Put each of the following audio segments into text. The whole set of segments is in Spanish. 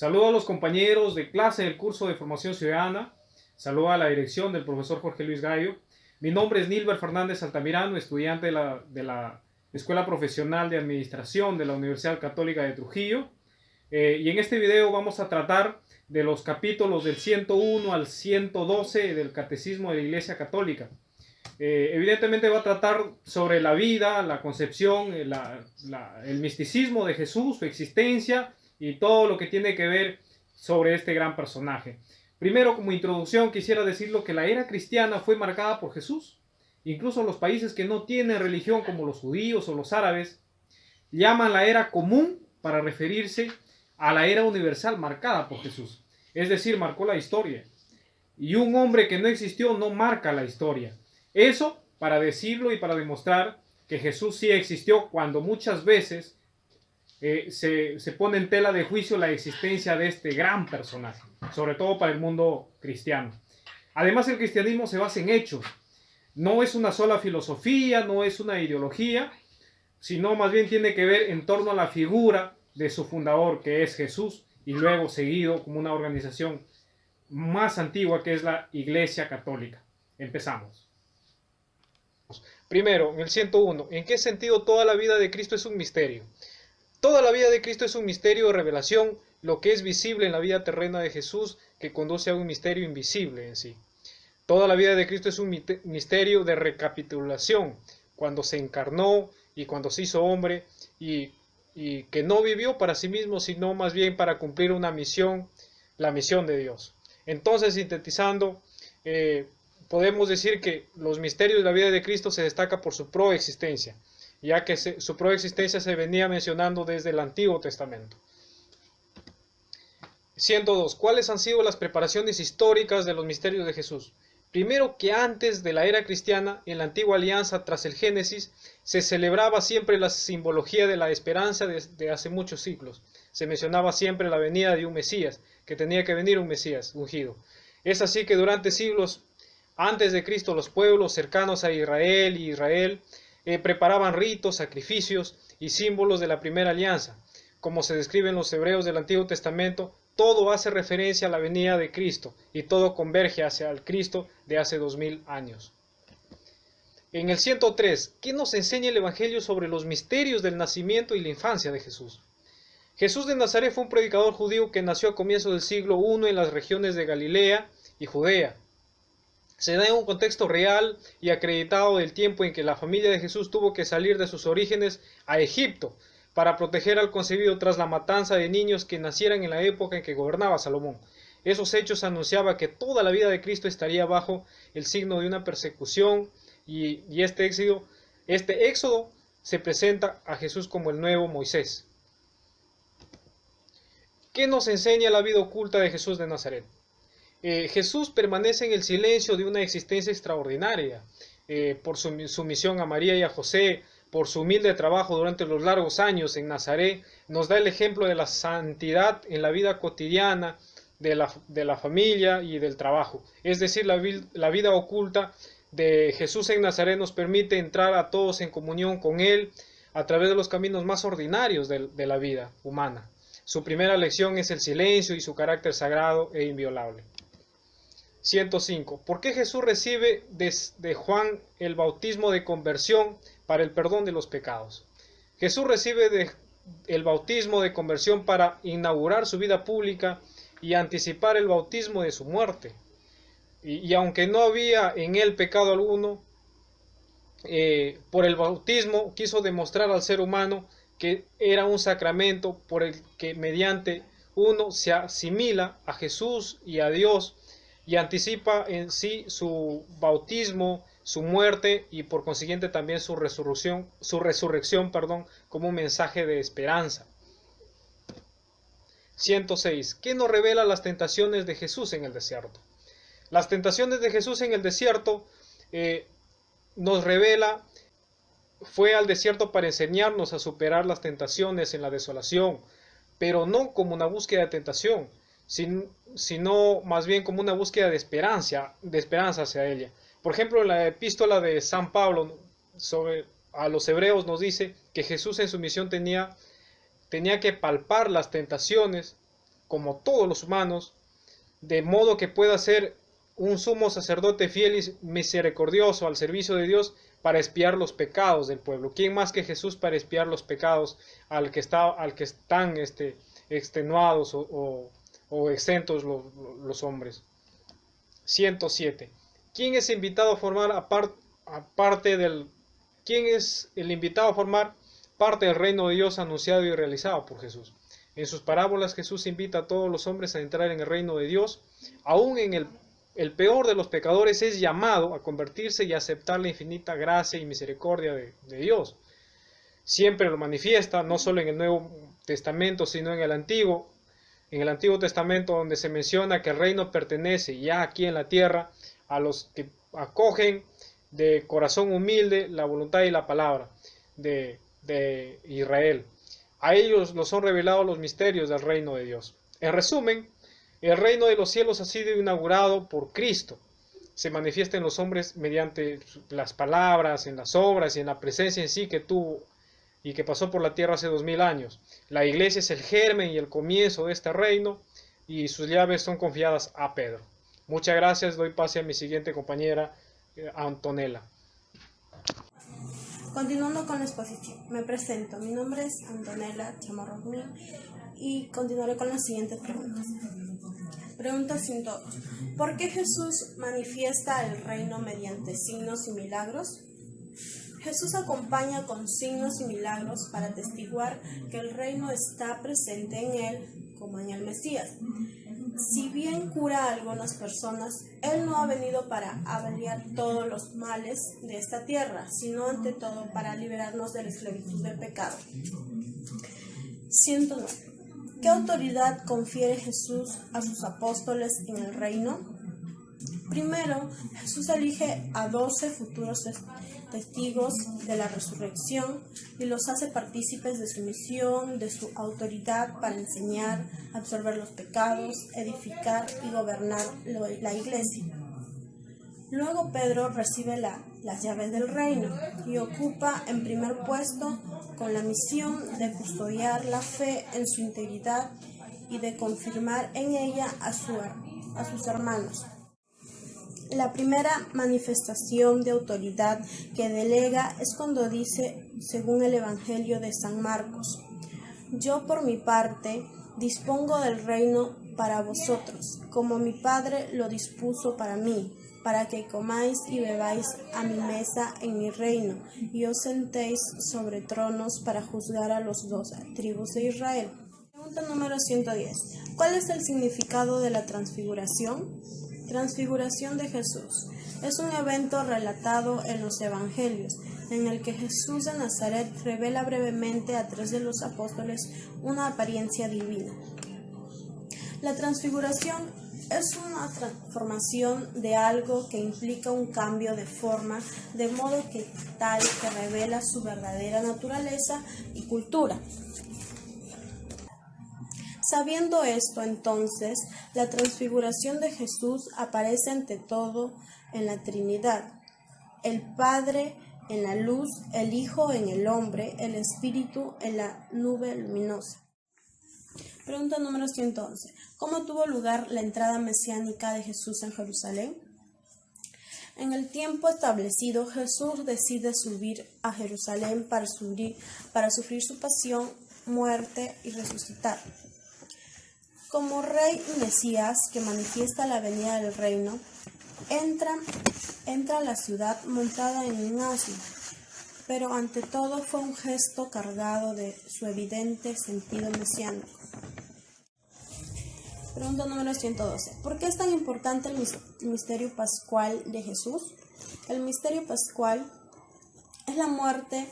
Saludo a los compañeros de clase del curso de Formación Ciudadana. Saludo a la dirección del profesor Jorge Luis Gallo. Mi nombre es Nilber Fernández Altamirano, estudiante de la Escuela Profesional de Administración de la Universidad Católica de Trujillo. Y en este video vamos a tratar de los capítulos del 101 al 112 del Catecismo de la Iglesia Católica. Evidentemente va a tratar sobre la vida, la concepción, el misticismo de Jesús, su existencia y todo lo que tiene que ver sobre este gran personaje. Primero, como introducción, quisiera decirlo que la era cristiana fue marcada por Jesús. Incluso los países que no tienen religión, como los judíos o los árabes, llaman la era común para referirse a la era universal marcada por Jesús. Es decir, marcó la historia. Y un hombre que no existió no marca la historia. Eso para decirlo y para demostrar que Jesús sí existió, cuando muchas veces se pone en tela de juicio la existencia de este gran personaje, sobre todo para el mundo cristiano. Además, el cristianismo se basa en hechos. No es una sola filosofía, no es una ideología, sino más bien tiene que ver en torno a la figura de su fundador, que es Jesús, y luego seguido como una organización más antigua, que es la Iglesia Católica. Empezamos. Primero, en el 101, ¿en qué sentido toda la vida de Cristo es un misterio? Toda la vida de Cristo es un misterio de revelación, lo que es visible en la vida terrena de Jesús, que conduce a un misterio invisible en sí. Toda la vida de Cristo es un misterio de recapitulación, cuando se encarnó y cuando se hizo hombre, y que no vivió para sí mismo, sino más bien para cumplir una misión, la misión de Dios. Entonces, sintetizando, podemos decir que los misterios de la vida de Cristo se destaca por su proexistencia, ya que su proexistencia se venía mencionando desde el Antiguo Testamento. 102. ¿Cuáles han sido las preparaciones históricas de los misterios de Jesús? Primero, que antes de la era cristiana, en la antigua alianza tras el Génesis, se celebraba siempre la simbología de la esperanza desde hace muchos siglos. Se mencionaba siempre la venida de un Mesías, que tenía que venir un Mesías ungido. Es así que durante siglos antes de Cristo, los pueblos cercanos a Israel preparaban ritos, sacrificios y símbolos de la primera alianza. Como se describe en los hebreos del Antiguo Testamento, todo hace referencia a la venida de Cristo y todo converge hacia el Cristo de hace 2000 años. En el 103, ¿qué nos enseña el Evangelio sobre los misterios del nacimiento y la infancia de Jesús? Jesús de Nazaret fue un predicador judío que nació a comienzos del siglo I en las regiones de Galilea y Judea. Se da en un contexto real y acreditado del tiempo en que la familia de Jesús tuvo que salir de sus orígenes a Egipto para proteger al concebido tras la matanza de niños que nacieran en la época en que gobernaba Salomón. Esos hechos anunciaban que toda la vida de Cristo estaría bajo el signo de una persecución y este éxodo se presenta a Jesús como el nuevo Moisés. ¿Qué nos enseña la vida oculta de Jesús de Nazaret? Jesús permanece en el silencio de una existencia extraordinaria por su misión a María y a José, por su humilde trabajo durante los largos años en Nazaret. Nos da el ejemplo de la santidad en la vida cotidiana de la familia y del trabajo. Es decir, la vida oculta de Jesús en Nazaret nos permite entrar a todos en comunión con Él a través de los caminos más ordinarios de la vida humana. Su primera lección es el silencio y su carácter sagrado e inviolable. 105. ¿Por qué Jesús recibe de Juan el bautismo de conversión para el perdón de los pecados? Jesús recibe el bautismo de conversión para inaugurar su vida pública y anticipar el bautismo de su muerte. Y aunque no había en él pecado alguno, por el bautismo quiso demostrar al ser humano que era un sacramento por el que mediante uno se asimila a Jesús y a Dios, y anticipa en sí su bautismo, su muerte y por consiguiente también su resurrección, como un mensaje de esperanza. 106. ¿Qué nos revela las tentaciones de Jesús en el desierto? Las tentaciones de Jesús en el desierto nos revela, fue al desierto para enseñarnos a superar las tentaciones en la desolación, pero no como una búsqueda de tentación, sino más bien como una búsqueda de esperanza hacia ella. Por ejemplo, en la epístola de San Pablo a los hebreos nos dice que Jesús en su misión tenía que palpar las tentaciones como todos los humanos, de modo que pueda ser un sumo sacerdote fiel y misericordioso al servicio de Dios para expiar los pecados del pueblo. ¿Quién más que Jesús para expiar los pecados al que están extenuados o exentos los hombres? 107. ¿Quién es invitado a formar ¿Quién es el invitado a formar parte del reino de Dios anunciado y realizado por Jesús? En sus parábolas Jesús invita a todos los hombres a entrar en el reino de Dios. Aún en el peor de los pecadores es llamado a convertirse y aceptar la infinita gracia y misericordia de Dios. Siempre lo manifiesta, no solo en el Nuevo Testamento, sino en el Antiguo. En el Antiguo Testamento, donde se menciona que el reino pertenece ya aquí en la tierra a los que acogen de corazón humilde la voluntad y la palabra de Israel. A ellos nos son revelados los misterios del reino de Dios. En resumen, el reino de los cielos ha sido inaugurado por Cristo. Se manifiesta en los hombres mediante las palabras, en las obras y en la presencia en sí que tuvo y que pasó por la tierra hace 2000 años. La iglesia es el germen y el comienzo de este reino y sus llaves son confiadas a Pedro. Muchas gracias, doy pase a mi siguiente compañera, Antonella. Continuando con la exposición, me presento. Mi nombre es Antonella Chamorro y continuaré con las siguientes preguntas. Pregunta 102. ¿Por qué Jesús manifiesta el reino mediante signos y milagros? Jesús acompaña con signos y milagros para atestiguar que el reino está presente en él como en el Mesías. Si bien cura a algunas personas, Él no ha venido para abreviar todos los males de esta tierra, sino ante todo para liberarnos de la esclavitud del pecado. 109. ¿Qué autoridad confiere Jesús a sus apóstoles en el reino? Primero, Jesús elige a 12 futuros testigos de la resurrección y los hace partícipes de su misión, de su autoridad para enseñar, absorber los pecados, edificar y gobernar la iglesia. Luego Pedro recibe las llaves del reino y ocupa en primer puesto con la misión de custodiar la fe en su integridad y de confirmar en ella a sus hermanos. La primera manifestación de autoridad que delega es cuando dice, según el Evangelio de San Marcos: yo por mi parte dispongo del reino para vosotros, como mi Padre lo dispuso para mí, para que comáis y bebáis a mi mesa en mi reino, y os sentéis sobre tronos para juzgar a los 2 tribus de Israel. Pregunta número 110. ¿Cuál es el significado de la transfiguración? Transfiguración de Jesús. Es un evento relatado en los Evangelios, en el que Jesús de Nazaret revela brevemente a 3 de los apóstoles una apariencia divina. La transfiguración es una transformación de algo que implica un cambio de forma, de modo que tal que revela su verdadera naturaleza y cultura. Sabiendo esto, entonces, la transfiguración de Jesús aparece ante todo en la Trinidad: el Padre en la luz, el Hijo en el hombre, el Espíritu en la nube luminosa. Pregunta número 111. ¿Cómo tuvo lugar la entrada mesiánica de Jesús en Jerusalén? En el tiempo establecido, Jesús decide subir a Jerusalén para sufrir su pasión, muerte y resucitar. Como Rey y Mesías que manifiesta la venida del reino, entra a la ciudad montada en un asno, pero ante todo fue un gesto cargado de su evidente sentido mesiánico. Pregunta número 112. ¿Por qué es tan importante el misterio pascual de Jesús? El misterio pascual es la muerte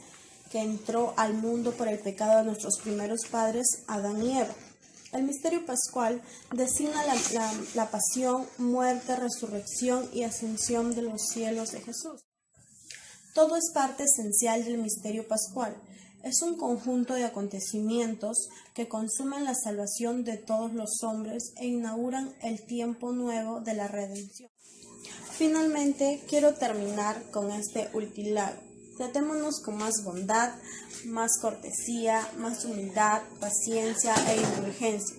que entró al mundo por el pecado de nuestros primeros padres, Adán y Eva. El misterio pascual designa la pasión, muerte, resurrección y ascensión de los cielos de Jesús. Todo es parte esencial del misterio pascual. Es un conjunto de acontecimientos que consumen la salvación de todos los hombres e inauguran el tiempo nuevo de la redención. Finalmente, quiero terminar con este ultilago. Tratémonos con más bondad, más cortesía, más humildad, paciencia e indulgencia.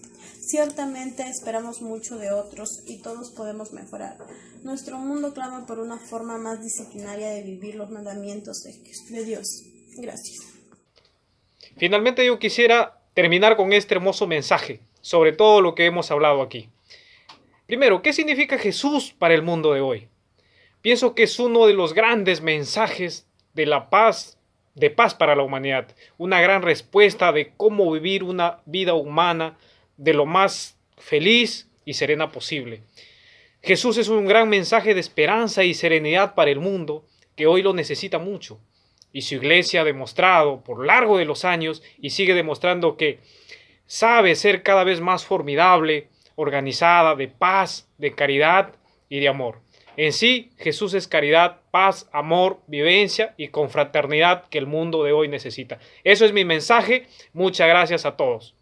Ciertamente esperamos mucho de otros y todos podemos mejorar. Nuestro mundo clama por una forma más disciplinaria de vivir los mandamientos de Dios. Gracias. Finalmente yo quisiera terminar con este hermoso mensaje sobre todo lo que hemos hablado aquí. Primero, ¿qué significa Jesús para el mundo de hoy? Pienso que es uno de los grandes mensajes de la paz, de paz para la humanidad. Una gran respuesta de cómo vivir una vida humana de lo más feliz y serena posible. Jesús es un gran mensaje de esperanza y serenidad para el mundo que hoy lo necesita mucho. Y su iglesia ha demostrado por largo de los años y sigue demostrando que sabe ser cada vez más formidable, organizada, de paz, de caridad y de amor. En sí, Jesús es caridad, paz, amor, vivencia y confraternidad que el mundo de hoy necesita. Eso es mi mensaje. Muchas gracias a todos.